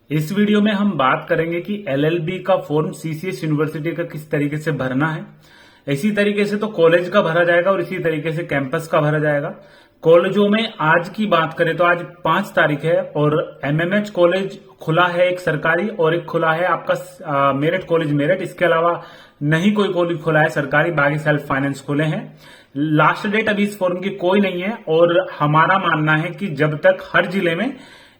इस वीडियो में हम बात करेंगे कि एलएलबी का फॉर्म सीसीएस यूनिवर्सिटी का किस तरीके से भरना है। इसी तरीके से तो कॉलेज का भरा जाएगा और इसी तरीके से कैंपस का भरा जाएगा। कॉलेजों में आज की बात करें तो आज 5 तारीख है और एमएमएच कॉलेज खुला है, एक सरकारी, और एक खुला है आपका मेरठ कॉलेज मेरठ। इसके अलावा नहीं कोई कॉलेज खुला है सरकारी, बाकी सेल्फ फाइनेंस खुले हैं। लास्ट डेट अभी इस फॉर्म की कोई नहीं है और हमारा मानना है कि जब तक हर जिले में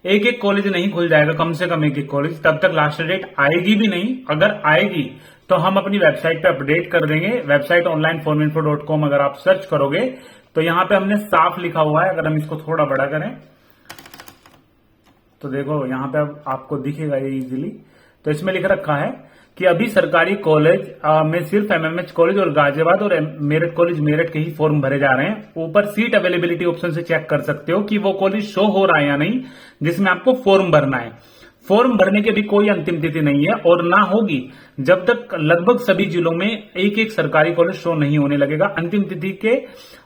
एक एक कॉलेज नहीं खुल जाएगा, कम से कम एक एक कॉलेज, तब तक लास्ट डेट आएगी भी नहीं। अगर आएगी तो हम अपनी वेबसाइट पे अपडेट कर देंगे। वेबसाइट onlineforminfo.com अगर आप सर्च करोगे तो यहां पे हमने साफ लिखा हुआ है। अगर हम इसको थोड़ा बड़ा करें तो देखो यहां पे अब आपको दिखेगा ये इजीली। तो इसमें लिख रखा है कि अभी सरकारी कॉलेज में सिर्फ एमएमएच कॉलेज और गाजियाबाद और मेरठ कॉलेज मेरठ के ही फॉर्म भरे जा रहे हैं। ऊपर सीट अवेलेबिलिटी ऑप्शन से चेक कर सकते हो कि वो कॉलेज शो हो रहा है या नहीं जिसमें आपको फॉर्म भरना है। फॉर्म भरने की भी कोई अंतिम तिथि नहीं है और ना होगी जब तक लगभग सभी जिलों में एक एक सरकारी कॉलेज शो नहीं होने लगेगा। अंतिम तिथि के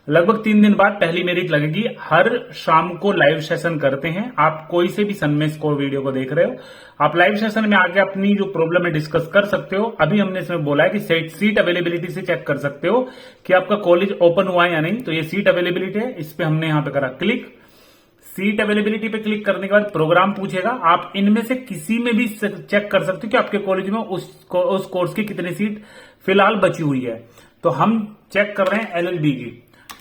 लगभग 3 दिन बाद पहली मेरिट लगेगी। हर शाम को लाइव सेशन करते हैं। आप कोई से भी सन में इसको वीडियो को देख रहे हो, आप लाइव सेशन में आके अपनी जो प्रॉब्लम है डिस्कस कर सकते हो। अभी हमने इसमें बोला है कि सीट अवेलेबिलिटी से चेक कर सकते हो कि आपका कॉलेज ओपन हुआ है या नहीं। तो ये सीट अवेलेबिलिटी है, इस पे हमने यहां पे करा क्लिक। सीट अवेलेबिलिटी पे क्लिक करने के बाद प्रोग्राम पूछेगा। आप इनमें से किसी में भी चेक कर सकते हो कि आपके कॉलेज में उस कोर्स की कितनी सीट फिलहाल बची हुई है। तो हम चेक कर रहे हैं एलएलबी की,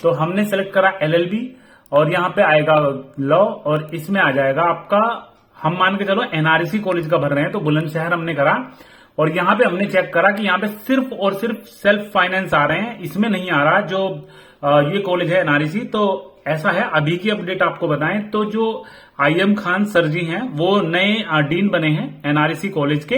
तो हमने सेलेक्ट करा एलएलबी और यहां पे आएगा लॉ और इसमें आ जाएगा आपका, हम मान के चलो एनआरसी कॉलेज का भर रहे हैं तो बुलंदशहर हमने करा और यहां पे हमने चेक करा कि यहां पे सिर्फ और सिर्फ सेल्फ फाइनेंस आ रहे हैं, इसमें नहीं आ रहा जो ये कॉलेज है एनआरसी। तो ऐसा है, अभी की अपडेट आपको बताएं तो जो आईएम खान सर जी हैं वो नए डीन बने हैं एनआरसी कॉलेज के।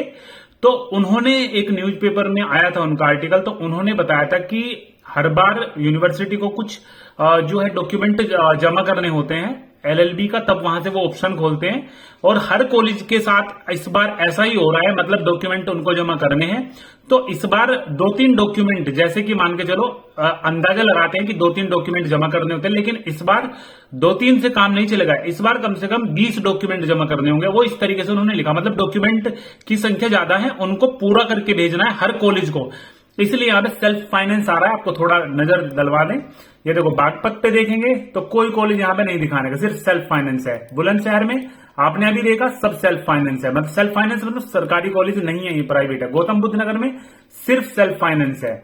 तो उन्होंने एक न्यूज़पेपर में आया था उनका आर्टिकल, तो उन्होंने बताया था कि हर बार यूनिवर्सिटी को कुछ जो है डॉक्यूमेंट जमा करने होते हैं एलएलबी का, तब वहां से वो ऑप्शन खोलते हैं और हर कॉलेज के साथ इस बार ऐसा ही हो रहा है, मतलब डॉक्यूमेंट उनको जमा करने हैं। तो इस बार 2-3 डॉक्यूमेंट, जैसे कि मान के चलो अंदाजा लगाते हैं कि 2-3 डॉक्यूमेंट जमा करने होते हैं, लेकिन इस बार 2-3 से काम नहीं चलेगा। इस बार कम से कम 20 डॉक्यूमेंट जमा करने होंगे। वो इस तरीके से उन्होंने लिखा, मतलब डॉक्यूमेंट की संख्या ज्यादा है, उनको पूरा करके भेजना है हर कॉलेज को। इसलिए यहां पे सेल्फ फाइनेंस आ रहा है। आपको थोड़ा नजर डलवा दें, ये देखो बागपत पे देखेंगे तो कोई कॉलेज यहां पे नहीं दिखाने का, सिर्फ सेल्फ फाइनेंस है। बुलंदशहर में आपने अभी देखा सब सेल्फ फाइनेंस है, मतलब सेल्फ फाइनेंस मतलब सरकारी कॉलेज नहीं है, ये प्राइवेट है। गौतम बुद्ध नगर में सिर्फ सेल्फ फाइनेंस है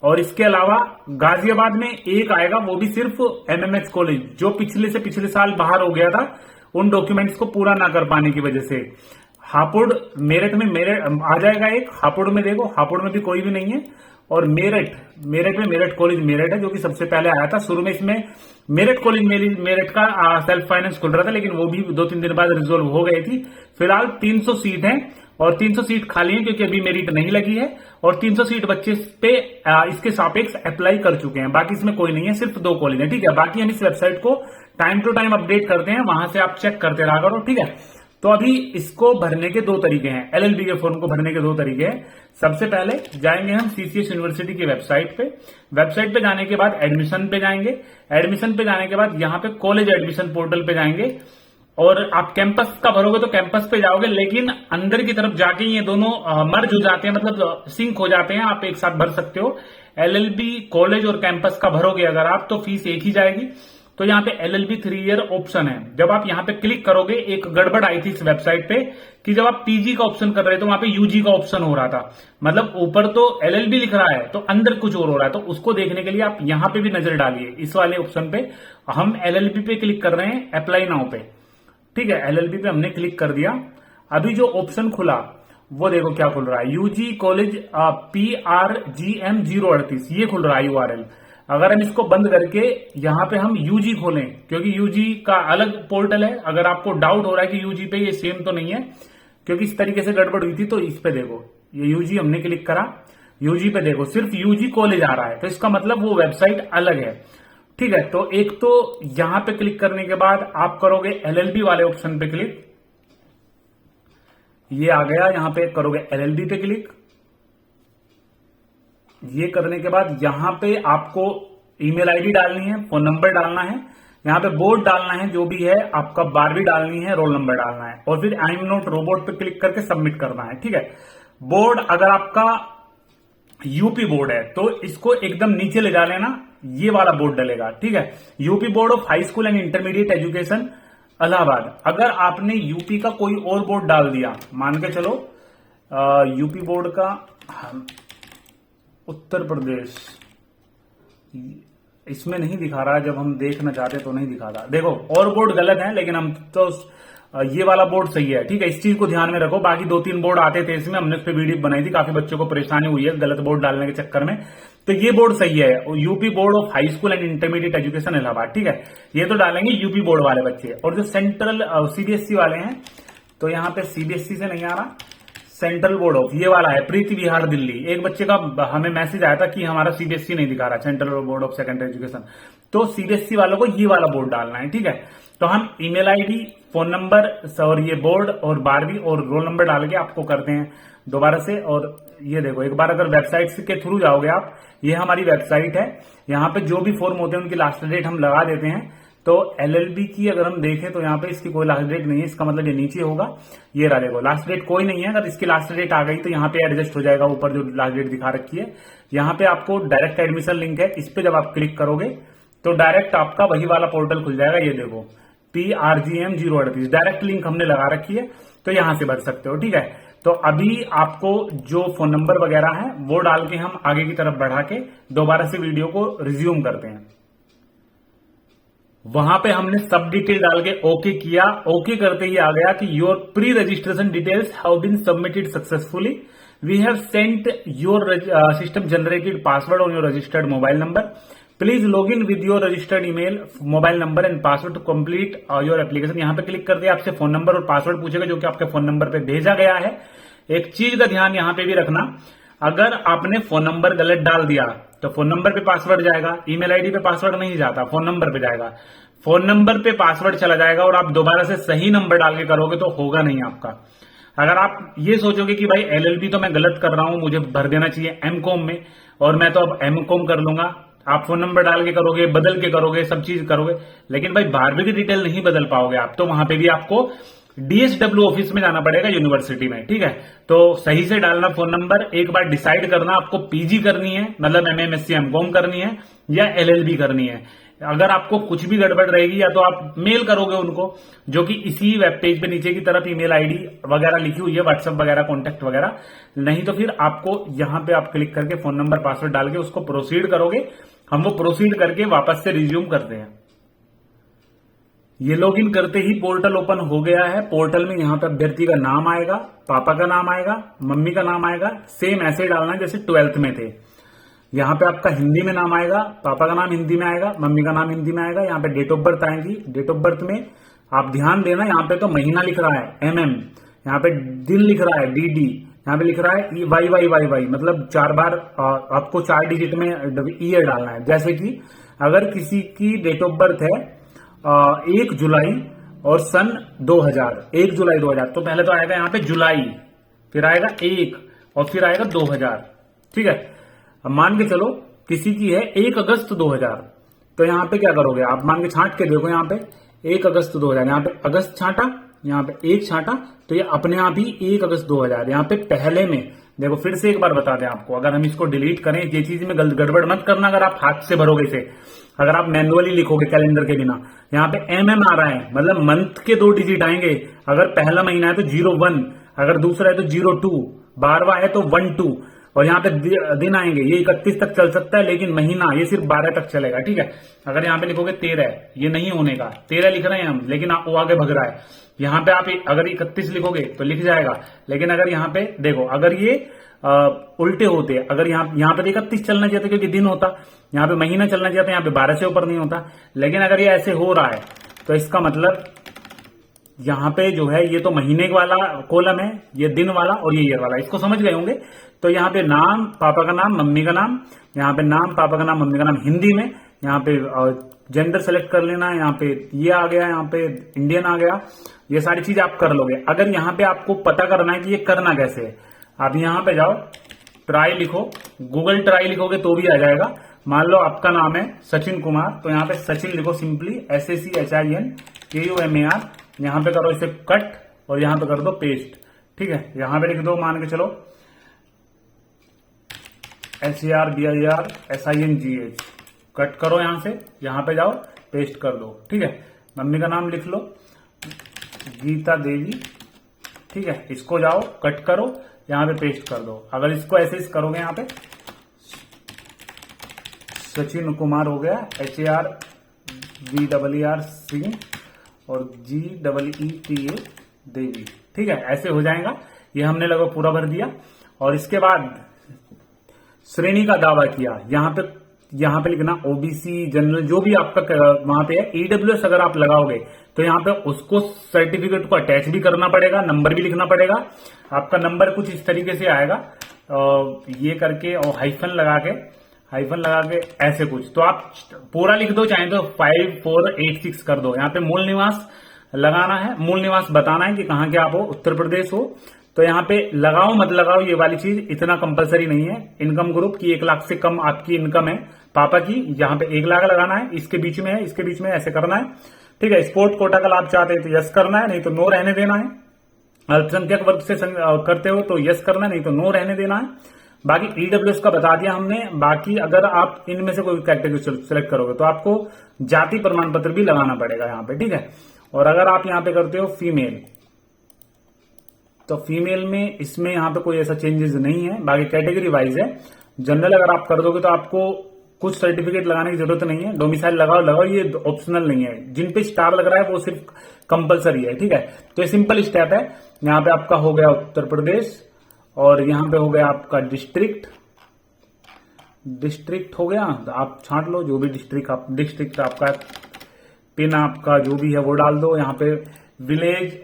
और इसके अलावा गाजियाबाद में एक आएगा, वो भी सिर्फ एमएमएच कॉलेज, जो पिछले साल बाहर हो गया था उन डॉक्यूमेंट्स को पूरा ना कर पाने की वजह से। हापुड़ मेरठ में मेरठ आ जाएगा एक, हापुड़ में देखो, हापुड़ में भी कोई भी नहीं है। और मेरठ में मेरठ कॉलेज मेरठ है जो कि सबसे पहले आया था। शुरू में इसमें मेरठ कॉलेज मेरठ का सेल्फ फाइनेंस खुल रहा था, लेकिन वो भी 2-3 दिन बाद रिजोल्व हो गई थी। फिलहाल 300 सीट है और 300 सीट खाली है क्योंकि अभी मेरिट नहीं लगी है और 300 सीट बच्चे पे इसके सापेक्ष अप्लाई कर चुके हैं। बाकी इसमें कोई नहीं है, सिर्फ 2 कॉलेज है। ठीक है, बाकी हम इस वेबसाइट को टाइम टू टाइम अपडेट करते हैं, वहां से आप चेक करते रहा करो। ठीक है, तो अभी इसको भरने के 2 तरीके हैं, एलएलबी के फॉर्म को भरने के 2 तरीके हैं। सबसे पहले जाएंगे हम सीसीएस यूनिवर्सिटी की वेबसाइट पे। वेबसाइट पे जाने के बाद एडमिशन पे जाएंगे। एडमिशन पे जाने के बाद यहां पे कॉलेज एडमिशन पोर्टल पे जाएंगे और आप कैंपस का भरोगे तो कैंपस पे जाओगे, लेकिन अंदर की तरफ जाके ये दोनों मर्ज हो जाते हैं, मतलब सिंक हो जाते हैं, आप एक साथ भर सकते हो। एलएलबी कॉलेज और कैंपस का भरोगे अगर आप तो फीस एक ही जाएगी। तो यहाँ पे एलएलबी 3 ईयर ऑप्शन है। जब आप यहाँ पे क्लिक करोगे, एक गड़बड़ आई थी इस वेबसाइट पे कि जब आप पीजी का ऑप्शन कर रहे थे तो वहां पे यूजी का ऑप्शन हो रहा था, मतलब ऊपर तो एलएलबी लिख रहा है तो अंदर कुछ और हो रहा है। तो उसको देखने के लिए आप यहाँ पे भी नजर डालिए, इस वाले ऑप्शन पे। हम एलएलबी पे क्लिक कर रहे हैं, अप्लाई नाउ पे। ठीक है, एलएलबी पे हमने क्लिक कर दिया। अभी जो ऑप्शन खुला वो देखो क्या खुल रहा है, यूजी कॉलेज PRGM 038, ये खुल रहा है यूआरएल। अगर हम इसको बंद करके यहाँ पे हम यूजी खोलें, क्योंकि यूजी का अलग पोर्टल है, अगर आपको डाउट हो रहा है कि यूजी पे ये सेम तो नहीं है क्योंकि इस तरीके से गड़बड़ हुई थी, तो इस पे देखो, ये यूजी हमने क्लिक करा, यूजी पे देखो सिर्फ यूजी कॉलेज आ रहा है, तो इसका मतलब वो वेबसाइट अलग है। ठीक है, तो एक तो यहां पे क्लिक करने के बाद आप करोगे एलएलबी वाले ऑप्शन पे क्लिक, ये आ गया, यहां पे करोगे एलएलबी पे क्लिक। ये करने के बाद यहां पे आपको ईमेल आईडी डालनी है, फोन नंबर डालना है। यहाँ पे बोर्ड डालना है जो भी है, आपका 12वीं डालनी है, रोल नंबर डालना है, और फिर आई एम नॉट रोबोट पे क्लिक करके सबमिट करना है। ठीक है, बोर्ड अगर आपका यूपी बोर्ड है तो इसको एकदम नीचे ले जा लेना, ये वाला बोर्ड डलेगा। ठीक है, UP board of high school and intermediate education Allahabad. अगर आपने यूपी का कोई और बोर्ड डाल दिया, मान के चलो यूपी बोर्ड का उत्तर प्रदेश, इसमें नहीं दिखा रहा, जब हम देखना चाहते तो नहीं दिखा रहा। देखो और बोर्ड गलत है, लेकिन हम तो ये वाला बोर्ड सही है। ठीक है, इस चीज को ध्यान में रखो। बाकी 2-3 बोर्ड आते थे इसमें, हमने उस पर वीडियो बनाई थी, काफी बच्चों को परेशानी हुई है गलत बोर्ड डालने के चक्कर में। तो ये बोर्ड सही है, UP board of high school and intermediate education Allahabad. ठीक है, ये तो डालेंगे यूपी बोर्ड वाले बच्चे। और जो सेंट्रल सीबीएसई वाले हैं, तो यहाँ पे सीबीएसई से नहीं आ रहा, सेंट्रल बोर्ड ऑफ ये वाला है प्रीति विहार दिल्ली। एक बच्चे का हमें मैसेज आया था कि हमारा सीबीएसई नहीं दिखा रहा, central board of secondary education. तो सीबीएसई वालों को ये वाला बोर्ड डालना है। ठीक है, तो हम ईमेल आईडी, फोन नंबर और ये बोर्ड और 12वीं और रोल नंबर डाल के आपको करते हैं दोबारा से। और ये देखो, एक बार अगर वेबसाइट के थ्रू जाओगे आप, ये हमारी वेबसाइट है, यहाँ पे जो भी फॉर्म होते हैं उनकी लास्ट डेट हम लगा देते हैं। तो एलएलबी की अगर हम देखें तो यहाँ पे इसकी कोई लास्ट डेट नहीं है, इसका मतलब ये नीचे होगा, ये रहा देखो लास्ट डेट कोई नहीं है। अगर इसकी लास्ट डेट आ गई तो यहाँ पे एडजस्ट हो जाएगा, ऊपर जो लास्ट डेट दिखा रखी है। यहाँ पे आपको डायरेक्ट एडमिशन लिंक है, इस पे जब आप क्लिक करोगे तो डायरेक्ट आपका वही वाला पोर्टल खुल जाएगा। ये देखो PRGM 038 डायरेक्ट लिंक हमने लगा रखी है, तो यहां से भर सकते हो। ठीक है, तो अभी आपको जो फोन नंबर वगैरह है वो डाल के हम आगे की तरफ बढ़ा के दोबारा से वीडियो को रिज्यूम करते हैं। वहां पे हमने सब डिटेल डाल के ओके किया। ओके करते ही आ गया कि your pre registration details have been submitted successfully, we have sent your system generated password on your registered mobile number, please log in with your registered email, mobile number and password to complete your application. यहाँ पे click करते आपसे phone number और password पूछेगा जो कि आपके phone number पे भेजा गया है। एक चीज का ध्यान यहाँ पे भी रखना, अगर आपने फोन नंबर गलत डाल दिया तो फोन नंबर पे पासवर्ड जाएगा, ईमेल आईडी पे पासवर्ड नहीं जाता, फोन नंबर पे जाएगा। फोन नंबर पे पासवर्ड चला जाएगा और आप दोबारा से सही नंबर डाल के करोगे तो होगा नहीं आपका। अगर आप ये सोचोगे कि भाई एलएलबी तो मैं गलत कर रहा हूं, मुझे भर देना चाहिए एमकॉम में और मैं तो अब एमकॉम कर लूंगा, आप फोन नंबर डाल के करोगे, बदल के करोगे, सब चीज करोगे, लेकिन भाई 12वीं की डिटेल नहीं बदल पाओगे आप। तो वहां पे भी आपको डीएसडब्ल्यू ऑफिस में जाना पड़ेगा यूनिवर्सिटी में। ठीक है, तो सही से डालना फोन नंबर। एक बार डिसाइड करना आपको पीजी करनी है, मतलब एमएमएससी एमकॉम करनी है या एलएलबी करनी है। अगर आपको कुछ भी गड़बड़ रहेगी या तो आप मेल करोगे उनको, जो कि इसी वेब पेज पे नीचे की तरफ ईमेल आईडी वगैरह लिखी हुई है, व्हाट्सएप वगैरह कॉन्टेक्ट वगैरह। नहीं तो फिर आपको यहां पे आप क्लिक करके फोन नंबर पासवर्ड डाल के उसको प्रोसीड करोगे, हम वो प्रोसीड करके वापस से रिज्यूम करते हैं। ये लॉगिन करते ही पोर्टल ओपन हो गया है। पोर्टल में यहाँ पे अभ्यर्थी का नाम आएगा, पापा का नाम आएगा, मम्मी का नाम आएगा, सेम ऐसे डालना है जैसे 12th में थे। यहाँ पे आपका हिंदी में नाम आएगा, पापा का नाम हिंदी में आएगा, मम्मी का नाम हिंदी में आएगा। यहाँ पे डेट ऑफ बर्थ आएगी, डेट ऑफ बर्थ में आप ध्यान देना, यहाँ पे तो महीना लिख रहा है MM, यहाँ पे दिन लिख रहा है DD, यहाँ पे लिख रहा है YYYY, मतलब 4 बार आपको 4 डिजिट में ईयर डालना है। जैसे कि अगर किसी की डेट ऑफ बर्थ है 1 जुलाई और सन 2000, 1 जुलाई 2000, तो पहले तो आएगा यहाँ पे जुलाई, फिर आएगा 1 और फिर आएगा 2000। ठीक है, अब मान के चलो किसी की है 1 अगस्त 2000, तो यहाँ पे क्या करोगे आप, मान के छांट के देखो, यहाँ पे 1 अगस्त 2000, यहाँ पे अगस्त छांटा, यहाँ पे 1 छांटा, तो ये अपने आप ही 1 अगस्त 2000। यहाँ पे पहले में देखो, फिर से एक बार बता दें आपको, अगर हम इसको डिलीट करें, ये चीज में गड़बड़ मत करना। अगर आप हाथ से भरोगे इसे, अगर आप मैनुअली लिखोगे कैलेंडर के बिना, यहाँ पे MM आ रहा है, मतलब मंथ के 2 डिजिट आएंगे। अगर पहला महीना है तो 01, अगर दूसरा है तो 02, 12वां है तो 12, और यहाँ पे दिन आएंगे। ये 31 तक चल सकता है, लेकिन महीना ये सिर्फ 12 तक चलेगा। ठीक है, अगर यहाँ पे लिखोगे 13, ये नहीं होने का, 13 लिख रहे हैं हम, लेकिन वो आगे भग रहा है। यहाँ पे आप अगर 31 लिखोगे तो लिख जाएगा, लेकिन अगर यहाँ पे देखो, अगर ये उल्टे होते, अगर यहाँ पे 31 चलना चाहिए क्योंकि दिन होता, यहाँ पे महीना चलना चाहिए, यहाँ पे 12 से ऊपर नहीं होता। लेकिन अगर ये ऐसे हो रहा है तो इसका मतलब यहाँ पे जो है ये तो महीने वाला कॉलम है, ये दिन वाला और ये ईयर वाला, इसको समझ गए होंगे। तो यहाँ पे नाम, पापा का नाम, मम्मी का नाम, यहाँ पे नाम, पापा का नाम, मम्मी का नाम हिंदी में, यहाँ पे जेंडर सेलेक्ट कर लेना, यहाँ पे ये आ गया, यहाँ पे इंडियन आ गया, ये सारी चीज आप कर लोगे। अगर यहाँ पे आपको पता करना है कि ये करना कैसे है, आप यहाँ पे जाओ, ट्राई लिखो, गूगल ट्राई लिखोगे तो भी आ जाएगा, मान लो आपका नाम है सचिन कुमार, तो यहाँ पे सचिन लिखो सिंपली, SACHINKUMAR। यहाँ पे करो इसे कट और यहाँ पे कर दो पेस्ट। ठीक है, यहाँ पे लिख दो मान के चलो SARBIRSINGH, कट करो यहाँ से, यहाँ पे जाओ पेस्ट कर दो। ठीक है, मम्मी का नाम लिख लो गीता देवी। ठीक है, इसको जाओ कट करो, यहाँ पे पेस्ट कर दो। अगर इसको ऐसे करोगे यहाँ पे सचिन कुमार हो गया, HARBER सिंह और GEETA देवी। ठीक है, ऐसे हो जाएगा। ये हमने लगभग पूरा भर दिया और इसके बाद श्रेणी का दावा किया। यहाँ पे लिखना OBC जनरल, जो भी आपका वहां पे है। EWS अगर आप लगाओगे तो यहाँ पे उसको सर्टिफिकेट को अटैच भी करना पड़ेगा, नंबर भी लिखना पड़ेगा। आपका नंबर कुछ इस तरीके से आएगा, ये करके और हाइफन लगा के ऐसे कुछ। तो आप पूरा लिख दो, चाहे तो 5486 कर दो। यहाँ पे मूल निवास लगाना है, मूल निवास बताना है कि कहाँ के आप हो, उत्तर प्रदेश हो। तो यहाँ पे लगाओ मत लगाओ ये वाली चीज इतना कंपलसरी नहीं है। इनकम ग्रुप की 1 लाख से कम आपकी इनकम है पापा की, यहाँ पे 1 लाख लगाना है। इसके बीच में है, इसके बीच में ऐसे करना है। ठीक है, स्पोर्ट कोटा का लाभ चाहते हैं तो यस करना है, नहीं तो नो रहने देना है। अल्पसंख्यक वर्ग से करते हो तो यस करना है, नहीं तो नो रहने देना है। बाकी EWS का बता दिया हमने। बाकी अगर आप इनमें से कोई कैटेगरी सेलेक्ट करोगे तो आपको जाति प्रमाण पत्र भी लगाना पड़ेगा यहाँ पे। ठीक है, और अगर आप यहाँ पे करते हो फीमेल, तो फीमेल में इसमें यहाँ पे कोई ऐसा चेंजेस नहीं है। बाकी कैटेगरी वाइज है। जनरल अगर आप कर दोगे तो आपको कुछ सर्टिफिकेट लगाने की जरूरत नहीं है। डोमिसाइल लगाओ, ये ऑप्शनल नहीं है। जिन पे स्टार लग रहा है वो सिर्फ कंपलसरी है। ठीक है, तो ये सिंपल स्टेप है। यहाँ पे आपका हो गया उत्तर प्रदेश और यहाँ पे हो गया आपका डिस्ट्रिक्ट हो गया। आप छांट लो जो भी डिस्ट्रिक्ट आपका, पिन आपका जो भी है वो डाल दो। यहाँ पे विलेज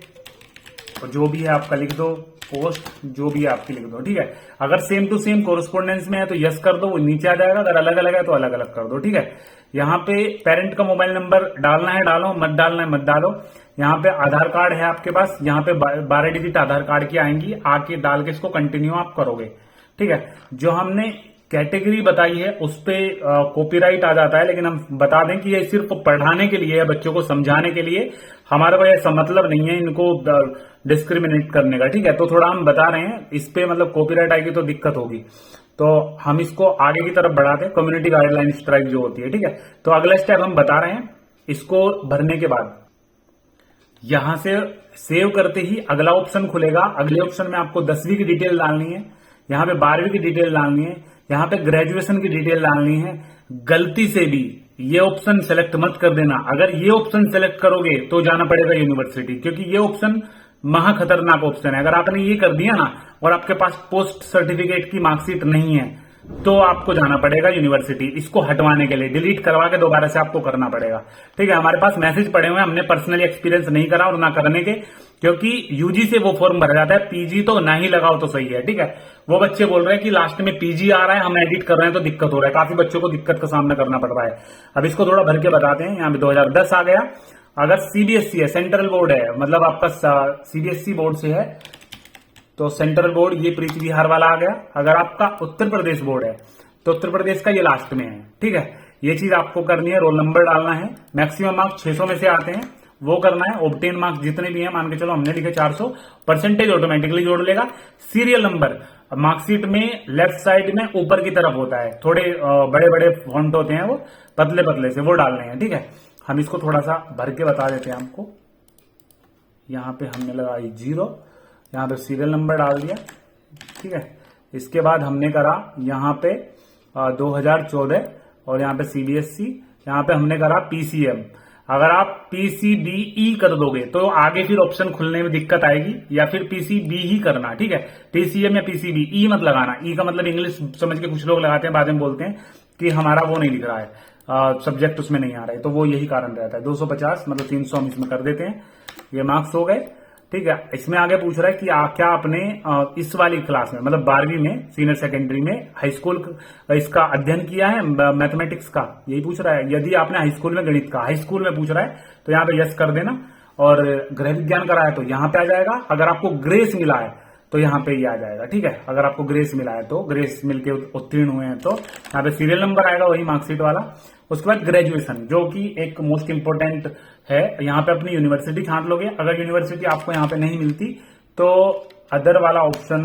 जो भी है आपका लिख दो, पोस्ट जो भी है आपकी लिख दो। ठीक है, अगर सेम टू सेम कोरस्पोंडेंस में है तो यस कर दो, वो नीचे आ जाएगा। अगर अलग अलग है तो अलग अलग कर दो। ठीक है, यहाँ पे पेरेंट का मोबाइल नंबर डालना है डालो, मत डालना है मत डालो। यहाँ पे आधार कार्ड है आपके पास, यहाँ पे 12 डिजिट आधार कार्ड की आएंगी, आके डाल के इसको कंटिन्यू आप करोगे। ठीक है, जो हमने कैटेगरी बताई है उस पे कॉपीराइट आ जाता है, लेकिन हम बता दें कि ये सिर्फ पढ़ाने के लिए है, बच्चों को समझाने के लिए। हमारा कोई ऐसा मतलब नहीं है इनको डिस्क्रिमिनेट करने का। ठीक है, तो थोड़ा हम बता रहे हैं, इस पे मतलब कॉपीराइट आएगी तो दिक्कत होगी, तो हम इसको आगे की तरफ बढ़ाते हैं। कम्युनिटी गाइडलाइन स्ट्राइक जो होती है। ठीक है, तो अगला स्टेप हम बता रहे हैं। इसको भरने के बाद यहां से सेव करते ही अगला ऑप्शन खुलेगा। अगले ऑप्शन में आपको 10वीं की डिटेल डालनी है, यहाँ पे 12वीं की डिटेल डालनी है, यहाँ पे ग्रेजुएशन की डिटेल डालनी है। गलती से भी ये ऑप्शन सेलेक्ट मत कर देना। अगर ये ऑप्शन सेलेक्ट करोगे तो जाना पड़ेगा यूनिवर्सिटी, क्योंकि ये ऑप्शन महा खतरनाक ऑप्शन है। अगर आपने ये कर दिया ना और आपके पास पोस्ट सर्टिफिकेट की मार्कशीट नहीं है तो आपको जाना पड़ेगा यूनिवर्सिटी इसको हटवाने के लिए, डिलीट करवा के दोबारा से आपको करना पड़ेगा। ठीक है, हमारे पास मैसेज पड़े हुए हैं, हमने पर्सनली एक्सपीरियंस नहीं करा और ना करने के, क्योंकि यूजी से वो फॉर्म भरा जाता है, पीजी तो ना ही लगाओ तो सही है। ठीक है, वो बच्चे बोल रहे हैं कि लास्ट में पीजी आ रहा है, हम एडिट कर रहे हैं तो दिक्कत हो रहा है, काफी बच्चों को दिक्कत का सामना करना पड़ रहा है। अब इसको थोड़ा भर के बताते हैं। यहाँ पे 2010 आ गया। अगर सीबीएसई है, सेंट्रल बोर्ड है, मतलब आपका सीबीएसई बोर्ड से है तो सेंट्रल बोर्ड ये प्रीति बिहार वाला आ गया। अगर आपका उत्तर प्रदेश बोर्ड है तो उत्तर प्रदेश का ये लास्ट में है। ठीक है, ये चीज आपको करनी है। रोल नंबर डालना है, मैक्सिमम मार्क्स 600 में से आते हैं वो करना है। ऑब्टेन मार्क्स जितने भी हैं, मान के चलो हमने लिखे 400, परसेंटेज ऑटोमेटिकली जोड़ लेगा। सीरियल नंबर मार्कशीट में लेफ्ट साइड में ऊपर की तरफ होता है, थोड़े बड़े बड़े फॉन्ट होते हैं, वो पतले पतले से वो डालने हैं। ठीक है, हम इसको थोड़ा सा भर के बता देते हैं आपको। यहाँ पे हमने लगाई 0, यहाँ पे सीरियल नंबर डाल दिया। ठीक है, इसके बाद हमने करा यहाँ पे 2014 और यहाँ पे सीबीएसई, यहाँ पे हमने करा पीसीएम। अगर आप पीसीबीई कर दोगे तो आगे फिर ऑप्शन खुलने में दिक्कत आएगी, या फिर पीसीबी ही करना। ठीक है, पीसीएम या पीसीबीई मत लगाना। ई का मतलब इंग्लिश समझ के कुछ लोग लगाते हैं, बाद में बोलते हैं कि हमारा वो नहीं लिख रहा है, सब्जेक्ट उसमें नहीं आ रहा है, तो वो यही कारण रहता है। 250 मतलब 300 हम इसमें कर देते हैं। ये मार्क्स हो गए। ठीक है, इसमें आगे पूछ रहा है कि क्या आपने इस वाली क्लास में मतलब 12वीं में सीनियर सेकेंडरी में हाई स्कूल इसका अध्ययन किया है, मैथमेटिक्स का, यही पूछ रहा है। यदि आपने हाई स्कूल में गणित का हाई स्कूल में पूछ रहा है तो यहाँ पे यस कर देना। और गृह विज्ञान करा है तो यहाँ पे आ जाएगा। अगर आपको ग्रेस मिला है तो यहाँ पे ये आ जाएगा। ठीक है, अगर आपको ग्रेस मिला है तो, ग्रेस मिलके उत्तीर्ण हुए हैं तो यहाँ पे सीरियल नंबर आएगा वही मार्कशीट वाला। उसके बाद ग्रेजुएशन, जो कि एक मोस्ट इंपोर्टेंट है, यहाँ पे अपनी यूनिवर्सिटी छांट लोगे। अगर यूनिवर्सिटी आपको यहाँ पे नहीं मिलती तो अदर वाला ऑप्शन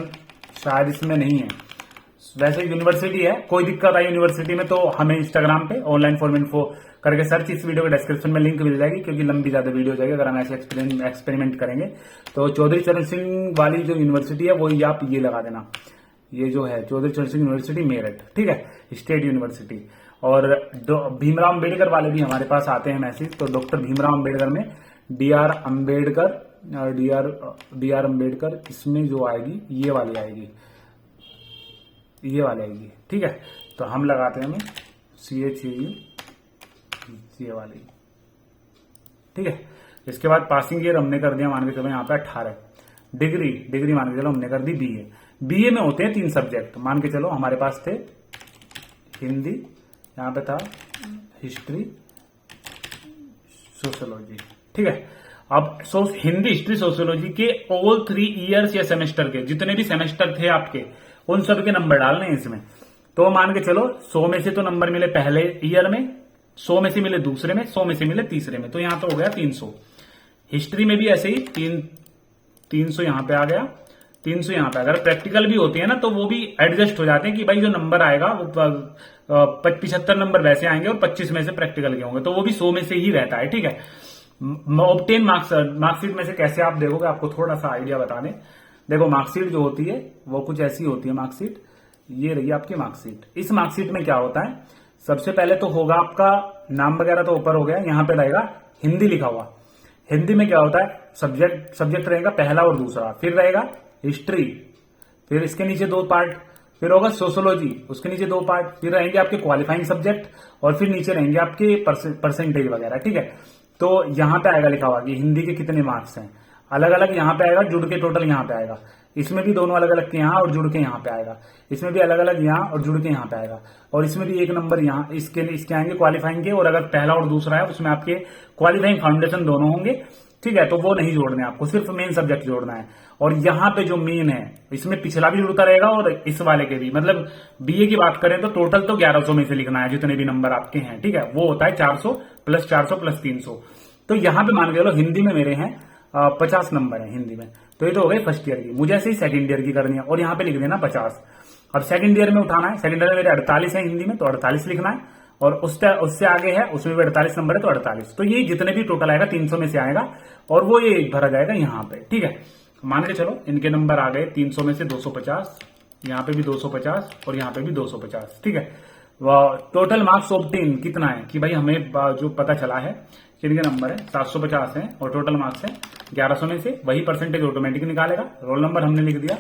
शायद इसमें नहीं है। वैसे यूनिवर्सिटी है, कोई दिक्कत आई यूनिवर्सिटी में तो हमें इंस्टाग्राम पे ऑनलाइन फॉर्म इन्फो करके सर्च, इस वीडियो के डिस्क्रिप्शन में लिंक मिल जाएगी, क्योंकि लंबी ज्यादा वीडियो हो जाएगी अगर हम ऐसे एक्सपेरिमेंट करेंगे। तो चौधरी चरण सिंह वाली जो यूनिवर्सिटी है वो आप ये लगा देना, ये जो है चौधरी चरण सिंह यूनिवर्सिटी मेरठ। ठीक है, स्टेट यूनिवर्सिटी। और भीमराव अम्बेडकर वाले भी हमारे पास आते हैं मैसेज, तो डॉक्टर भीमराव अम्बेडकर में डी आर अम्बेडकर इसमें जो आएगी ये वाली आएगी, ये वाली आएगी। ठीक है, तो हम लगाते हैं हमें CHAU ये वाली। ठीक है, इसके बाद पासिंग ईयर हमने कर दिया मान के चलो यहाँ पे 18। डिग्री मान के चलो हमने कर दी BA में होते हैं 3 सब्जेक्ट मान के चलो, हमारे पास थे हिंदी, यहाँ पे था हिस्ट्री, सोशियोलॉजी। ठीक है, अब हिंदी, हिस्ट्री, सोशियोलॉजी के ऑल 3 ईयर्स या सेमेस्टर के जितने भी सेमेस्टर थे आपके, उन सब के नंबर डालने हैं इसमें। तो मान के चलो 100 में से तो नंबर मिले पहले ईयर में, 100 में से मिले दूसरे में, 100 में से मिले तीसरे में, तो यहां तो हो गया 300। हिस्ट्री में भी ऐसे ही 300 यहां पे आ गया, 300 यहां पे। अगर प्रैक्टिकल भी होती है ना तो वो भी एडजस्ट हो जाते हैं कि भाई जो नंबर आएगा वो 75 नंबर वैसे आएंगे और 25 में से प्रैक्टिकल के होंगे, तो वो भी 100 में से ही रहता है। ठीक है, ऑब्टेन मार्कशीट में से कैसे आप देखोगे, आपको थोड़ा सा आइडिया बता दें। देखो मार्कशीट जो होती है वो कुछ ऐसी होती है मार्कशीट, ये रही आपकी मार्कशीट। इस मार्कशीट में क्या होता है, सबसे पहले तो होगा आपका नाम वगैरह तो ऊपर हो गया, यहां पे रहेगा हिंदी लिखा हुआ। हिंदी में क्या होता है, सब्जेक्ट रहेगा पहला और दूसरा, फिर रहेगा हिस्ट्री, फिर इसके नीचे 2 पार्ट, फिर होगा सोशियोलॉजी, उसके नीचे 2 पार्ट, फिर रहेंगे आपके क्वालिफाइंग सब्जेक्ट, और फिर नीचे रहेंगे आपके परसेंटेज वगैरह। ठीक है, तो यहां पे आएगा लिखा हुआ कि हिंदी के कितने मार्क्स हैं, अलग अलग यहां पे आएगा, जुड़ के टोटल यहां पे आएगा। इसमें भी दोनों अलग अलग के यहां और जुड़ के यहां पे आएगा, इसमें भी अलग अलग यहां और जुड़ के यहां पे आएगा, और इसमें भी 1 नंबर यहां इसके आएंगे क्वालिफाइंग के, और अगर पहला और दूसरा है उसमें आपके क्वालिफाइंग फाउंडेशन दोनों होंगे। ठीक है, तो वो नहीं जोड़ने, आपको सिर्फ मेन सब्जेक्ट जोड़ना है। और यहां पे जो मेन है इसमें पिछला भी जुड़ता रहेगा और इस वाले के भी, मतलब BA की बात करें तो टोटल तो 1100 में से लिखना है जितने भी नंबर आपके हैं। ठीक है, वो होता है 400 + 400 + 300। तो यहां पे मान के चलो हिंदी में मेरे हैं 50 नंबर है हिंदी में, तो ये तो हो गई फर्स्ट ईयर की। मुझे ऐसे ही सेकंड ईयर की करनी है और यहाँ पे लिख देना 50। अब सेकंड ईयर में उठाना है, सेकंड ईयर में मेरे 48 है हिंदी में, तो 48 लिखना है, और उससे आगे है उसमें भी 48 नंबर है तो 48। तो ये जितने भी टोटल आएगा 300 में से आएगा, और वो ये भरा जाएगा यहाँ पे। ठीक है, मान के चलो इनके नंबर आ गए 300 में से 250, यहाँ पे भी 250 और यहाँ पे भी 250। ठीक है, टोटल मार्क्स ऑब्टेन कितना है कि भाई हमें जो पता चला है किनके नंबर है 750 है, और टोटल मार्क्स है 1100 में से, वही परसेंटेज ऑटोमेटिक निकालेगा। रोल नंबर हमने लिख दिया,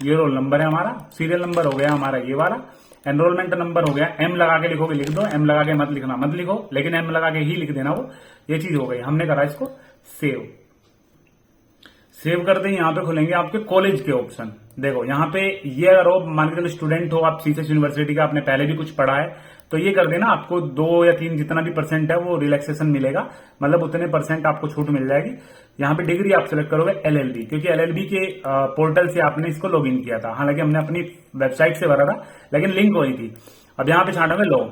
ये रोल नंबर है हमारा, सीरियल नंबर हो गया हमारा ये वाला, एनरोलमेंट नंबर हो गया। M लगा के लिखोगे लिख दो, M लगा के मत लिखना मत लिखो, लेकिन M लगा के ही लिख देना। वो ये चीज हो गई, हमने करा इसको सेव करते ही यहाँ पे खुलेंगे आपके कॉलेज के ऑप्शन। देखो यहाँ पे ये अगर हो मान के चलो स्टूडेंट हो आप सीसेस यूनिवर्सिटी का, आपने पहले भी कुछ पढ़ा है, तो ये कर देना, आपको 2 या 3 जितना भी परसेंट है वो रिलैक्सेशन मिलेगा, मतलब उतने परसेंट आपको छूट मिल जाएगी। यहाँ पे डिग्री आप सिलेक्ट करोगे LLB, क्योंकि LLB के पोर्टल से आपने इसको लॉग इन किया था, हालांकि हमने अपनी वेबसाइट से भरा था लेकिन लिंक वही थी। अब यहाँ पे छांटोगे लो,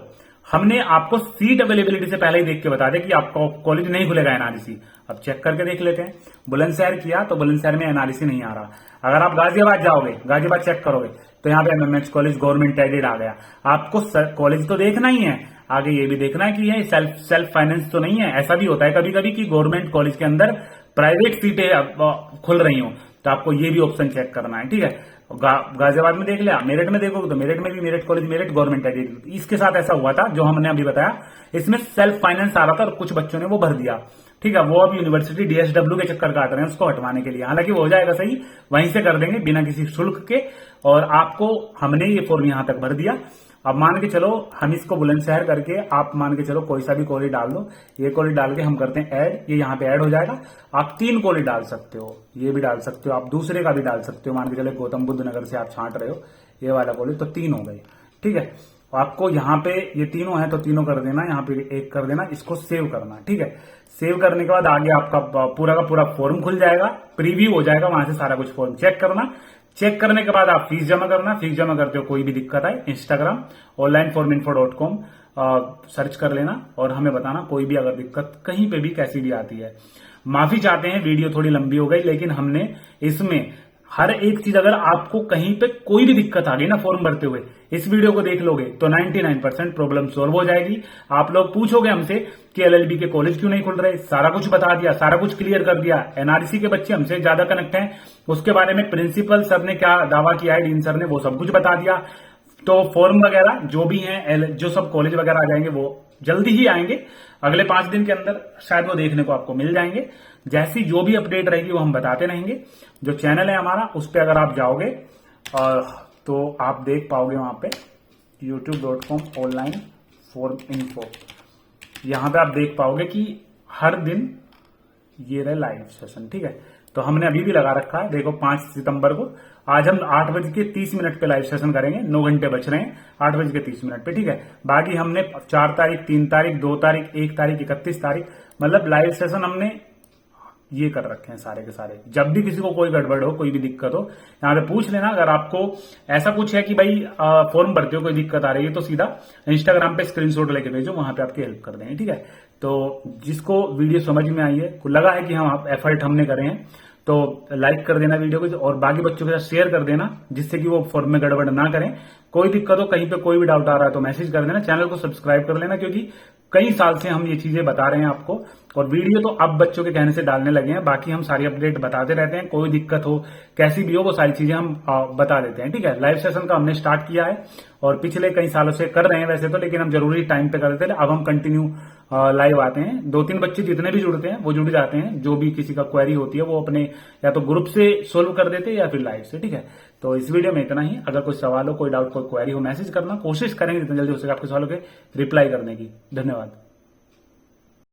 हमने आपको सीट अवेलेबिलिटी से पहले ही देख के बता दिया कि आपका कॉलेज नहीं खुलेगा एनआरसी। अब चेक करके देख लेते हैं, बुलंदशहर किया तो बुलंदशहर में एनआरसी नहीं आ रहा। अगर आप गाजियाबाद जाओगे, गाजियाबाद चेक करोगे तो यहाँ पे MMH कॉलेज गवर्नमेंट एडेड आ गया। आपको कॉलेज तो देखना ही है, आगे ये भी देखना है कि ये सेल्फ फाइनेंस तो नहीं है। ऐसा भी होता है कभी कभी कि गवर्नमेंट कॉलेज के अंदर प्राइवेट सीटें खुल रही हो, तो आपको ये भी ऑप्शन चेक करना है। ठीक है, गाजियाबाद में देख लिया, मेरठ में देखोगे तो मेरठ में भी Meerut college Meerut government aided. इसके साथ ऐसा हुआ था जो हमने अभी बताया, इसमें सेल्फ फाइनेंस आ रहा था और कुछ बच्चों ने वो भर दिया। ठीक है, वो अब यूनिवर्सिटी DSW के चक्कर काट रहे हैं उसको हटवाने के लिए, हालांकि वो हो जाएगा सही, वहीं से कर देंगे बिना किसी शुल्क के। और आपको हमने ये फॉर्म यहां तक भर दिया। अब मान के चलो हम इसको बुलंदशहर करके, आप मान के चलो कोई सा भी कॉलेज डाल दो, ये कॉलेज डाल के हम करते हैं ऐड, ये यहाँ पे ऐड हो जाएगा। आप 3 कॉलेज डाल सकते हो, ये भी डाल सकते हो, आप दूसरे का भी डाल सकते हो। मान के चले गौतम बुद्ध नगर से आप छांट रहे हो ये वाला कॉलेज, तो 3 हो गए। ठीक है, आपको यहाँ पे ये तीनों है तो तीनों कर देना, यहाँ पे 1 कर देना, इसको सेव करना। ठीक है, सेव करने के बाद आगे आपका पूरा का पूरा फॉर्म खुल जाएगा, प्रीव्यू हो जाएगा, वहां से सारा कुछ फॉर्म चेक करना। चेक करने के बाद आप फीस जमा करना। फीस जमा करते हो कोई भी दिक्कत आए, इंस्टाग्राम onlineforminfo.com सर्च कर लेना और हमें बताना कोई भी अगर दिक्कत कहीं पे भी कैसी भी आती है। माफी चाहते हैं, वीडियो थोड़ी लंबी हो गई, लेकिन हमने इसमें हर एक चीज, अगर आपको कहीं पे कोई भी दिक्कत आ गई ना फॉर्म भरते हुए, इस वीडियो को देख लोगे तो 99% प्रॉब्लम सॉल्व हो जाएगी। आप लोग पूछोगे हमसे कि एलएलबी के कॉलेज क्यों नहीं खुल रहे, सारा कुछ बता दिया, सारा कुछ क्लियर कर दिया। एनआरसी के बच्चे हमसे ज्यादा कनेक्ट हैं, उसके बारे में प्रिंसिपल सर ने क्या दावा किया है, डीन सर ने, वो सब कुछ बता दिया। तो फॉर्म वगैरह जो भी हैं, जो सब कॉलेज वगैरह आ जाएंगे वो जल्दी ही आएंगे, अगले 5 दिन के अंदर शायद वो देखने को आपको मिल जाएंगे। जैसी जो भी अपडेट रहेगी वो हम बताते रहेंगे। जो चैनल है हमारा उस पर अगर आप जाओगे तो आप देख पाओगे वहां पे youtube.com onlineforminfo, यहां पे आप देख पाओगे कि हर दिन ये रहे लाइव सेशन। ठीक है, तो हमने अभी भी लगा रखा है, देखो 5 सितंबर को आज हम 8:30 पे लाइव सेशन करेंगे। 9 घंटे बच रहे हैं 8:30 पे। ठीक है, बाकी हमने 4 तारीख, 3 तारीख, 2 तारीख, 1 तारीख, 31 तारीख, मतलब लाइव सेशन हमने ये कर रखे हैं सारे के सारे। जब भी किसी को कोई गड़बड़ हो, कोई भी दिक्कत हो, यहाँ पे पूछ लेना। अगर आपको ऐसा कुछ है कि भाई फॉर्म भरते हो कोई दिक्कत आ रही है तो सीधा इंस्टाग्राम पे स्क्रीनशॉट लेके भेजो, वहां पे आपकी हेल्प कर देंगे। ठीक है, तो जिसको वीडियो समझ में आई है, को लगा है कि हाँ एफर्ट हमने करे हैं, तो लाइक कर देना वीडियो को और बाकी बच्चों के साथ शेयर कर देना, जिससे कि वो फॉर्म में गड़बड़ ना करें। कोई दिक्कत हो, कहीं पे कोई भी डाउट आ रहा है तो मैसेज कर देना। चैनल को सब्सक्राइब कर लेना, क्योंकि कई साल से हम ये चीजें बता रहे हैं आपको, और वीडियो तो अब बच्चों के कहने से डालने लगे हैं। बाकी हम सारी अपडेट बताते रहते हैं, कोई दिक्कत हो कैसी भी हो वो सारी चीजें हम बता देते हैं। ठीक है, लाइव सेशन का हमने स्टार्ट किया है और पिछले कई सालों से कर रहे हैं वैसे तो, लेकिन हम जरूरी टाइम पे कर देते हैं। अब हम कंटिन्यू लाइव आते हैं। 2-3 बच्चे जितने भी जुड़ते हैं वो जुड़ जाते हैं। जो भी किसी का क्वेरी होती है वो अपने या तो ग्रुप से सोल्व कर देते हैं या फिर लाइव से। ठीक है, तो इस वीडियो में इतना ही। अगर कोई सवाल हो, कोई डाउट, कोई क्वेरी हो, मैसेज करना। कोशिश करेंगे जितना जल्दी हो सके आपके सवालों के रिप्लाई करने की। धन्यवाद।